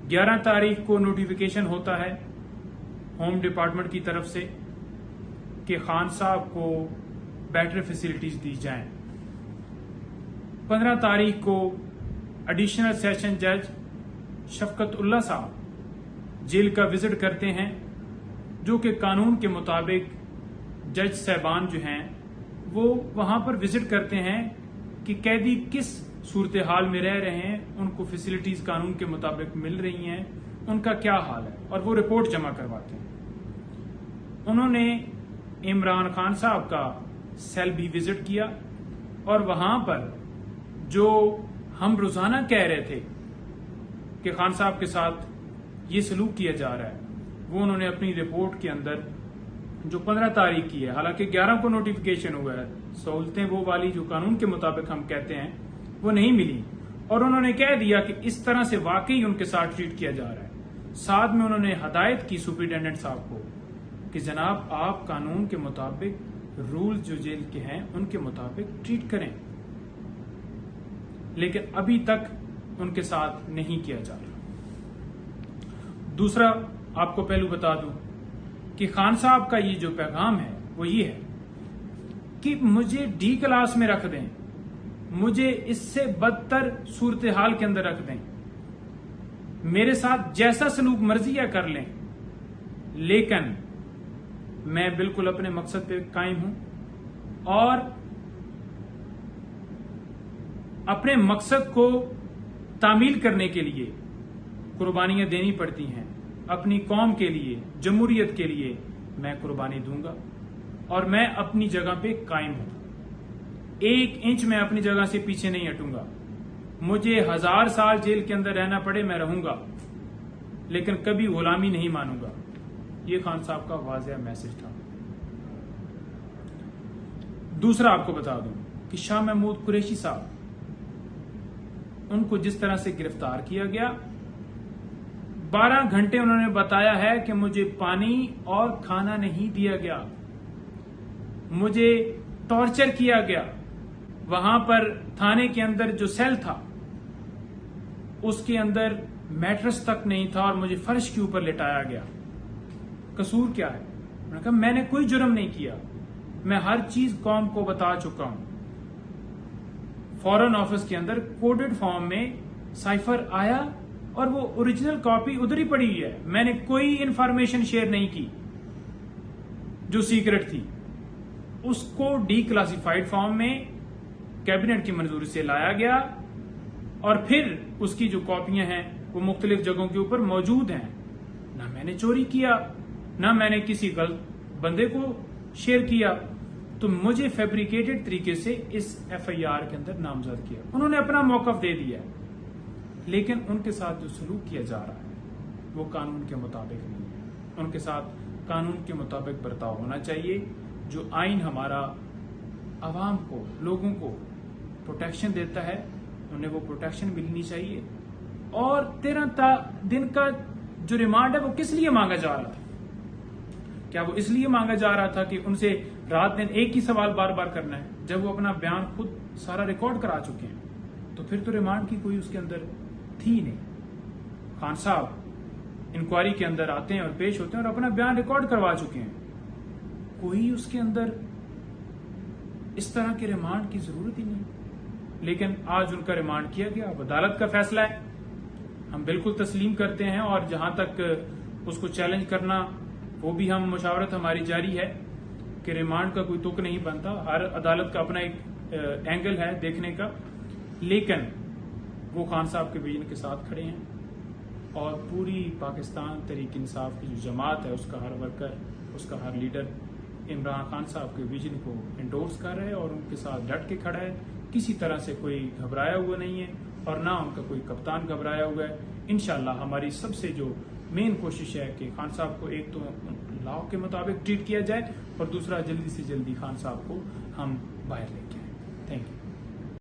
11 तारीख को नोटिफिकेशन होता है होम डिपार्टमेंट की तरफ से कि खान साहब को बेटर फैसिलिटीज दी जाएं। 15 तारीख को एडिशनल सेशन जज शफकत उल्ला साहब जेल का विजिट करते हैं, जो कि कानून के मुताबिक जज साहबान जो हैं वो वहां पर विजिट करते हैं कि कैदी किस सूरत हाल में रह रहे हैं, उनको फैसिलिटीज कानून के मुताबिक मिल रही हैं, उनका क्या हाल है, और वो रिपोर्ट जमा करवाते हैं। उन्होंने इमरान खान साहब का सेल भी विजिट किया और वहां पर जो हम रोजाना कह रहे थे कि खान साहब के साथ ये सलूक किया जा रहा है, वो उन्होंने अपनी रिपोर्ट के अंदर जो 15 तारीख की है, हालांकि 11 को नोटिफिकेशन हुआ है, सहूलतें वो वाली जो कानून के मुताबिक हम कहते हैं वो नहीं मिली, और उन्होंने कह दिया कि इस तरह से वाकई उनके साथ ट्रीट किया जा रहा है। साथ में उन्होंने हदायत की सुपरिटेंडेंट साहब को कि जनाब आप कानून के मुताबिक रूल जो जेल के हैं उनके मुताबिक ट्रीट करें, लेकिन अभी तक उनके साथ नहीं किया जा रहा। दूसरा आपको पहलू बता दूं कि खान साहब का ये जो पैगाम है वो ये है कि मुझे डी क्लास में रख दें, मुझे इससे बदतर सूरत हाल के अंदर रख दें, मेरे साथ जैसा सलूक मर्जी या कर लें, लेकिन मैं बिल्कुल अपने मकसद पे कायम हूं और अपने मकसद को तामील करने के लिए कुर्बानियां देनी पड़ती हैं। अपनी कौम के लिए, जमहूरियत के लिए मैं कुर्बानी दूंगा और मैं अपनी जगह पे कायम हूं। 1 इंच मैं अपनी जगह से पीछे नहीं हटूंगा। मुझे 1000 साल जेल के अंदर रहना पड़े मैं रहूंगा, लेकिन कभी गुलामी नहीं मानूंगा। ये खान साहब का वाज़ेह मैसेज था। दूसरा आपको बता दूं कि शाह महमूद कुरैशी साहब, उनको जिस तरह से गिरफ्तार किया गया, 12 घंटे उन्होंने बताया है कि मुझे पानी और खाना नहीं दिया गया, मुझे टॉर्चर किया गया। वहां पर थाने के अंदर जो सेल था उसके अंदर मैट्रेस तक नहीं था और मुझे फर्श के ऊपर लिटाया गया। कसूर क्या है? उन्होंने कहा मैंने कोई जुर्म नहीं किया, मैं हर चीज कौम को बता चुका हूं। फॉरेन ऑफिस के अंदर कोडेड फॉर्म में साइफर आया और वो ओरिजिनल कॉपी उधर ही पड़ी हुई है। मैंने कोई इंफॉर्मेशन शेयर नहीं की जो सीक्रेट थी। उसको डी क्लासिफाइड फॉर्म में कैबिनेट की मंजूरी से लाया गया और फिर उसकी जो कॉपियां हैं वो मुख्तलिफ जगहों के ऊपर मौजूद हैं। ना मैंने चोरी किया, ना मैंने किसी गलत बंदे को शेयर किया, तो मुझे फैब्रिकेटेड तरीके से इस एफआईआर के अंदर नामजद किया। उन्होंने अपना मौकफ दे दिया, लेकिन उनके साथ जो सलूक किया जा रहा है वो कानून के मुताबिक नहीं है। उनके साथ कानून के मुताबिक बर्ताव होना चाहिए। जो आइन हमारा आवाम को, लोगों को प्रोटेक्शन देता है, उन्हें वो प्रोटेक्शन मिलनी चाहिए। और 13 दिन का जो रिमांड है वो किस लिए मांगा जा रहा था? क्या वो इसलिए मांगा जा रहा था कि उनसे रात दिन एक ही सवाल बार बार करना है, जब वो अपना बयान खुद सारा रिकॉर्ड करा चुके हैं? तो फिर तो रिमांड की कोई उसके अंदर थी नहीं। खान साहब इंक्वायरी के अंदर आते हैं और पेश होते हैं और अपना बयान रिकॉर्ड करवा चुके हैं। कोई उसके अंदर इस तरह के रिमांड की जरूरत ही नहीं। लेकिन आज उनका रिमांड किया गया। अब अदालत का फैसला है, हम बिल्कुल तस्लीम करते हैं, और जहां तक उसको चैलेंज करना वो भी हम मुशावरत हमारी जारी है कि रिमांड का कोई तुक नहीं बनता। हर अदालत का अपना एक एंगल है देखने का, लेकिन वो खान साहब के विजन के साथ खड़े हैं और पूरी पाकिस्तान तहरीक इंसाफ की जो जमात है उसका हर वर्कर, उसका हर लीडर इमरान खान साहब के विजन को इंडोर्स कर रहा है और उनके साथ डट के खड़ा है। किसी तरह से कोई घबराया हुआ नहीं है और ना उनका कोई कप्तान घबराया हुआ है। इंशाल्लाह हमारी सबसे जो मेन कोशिश है कि खान साहब को एक तो लॉ के मुताबिक ट्रीट किया जाए और दूसरा जल्दी से जल्दी खान साहब को हम बाहर लेके आए। Thank you.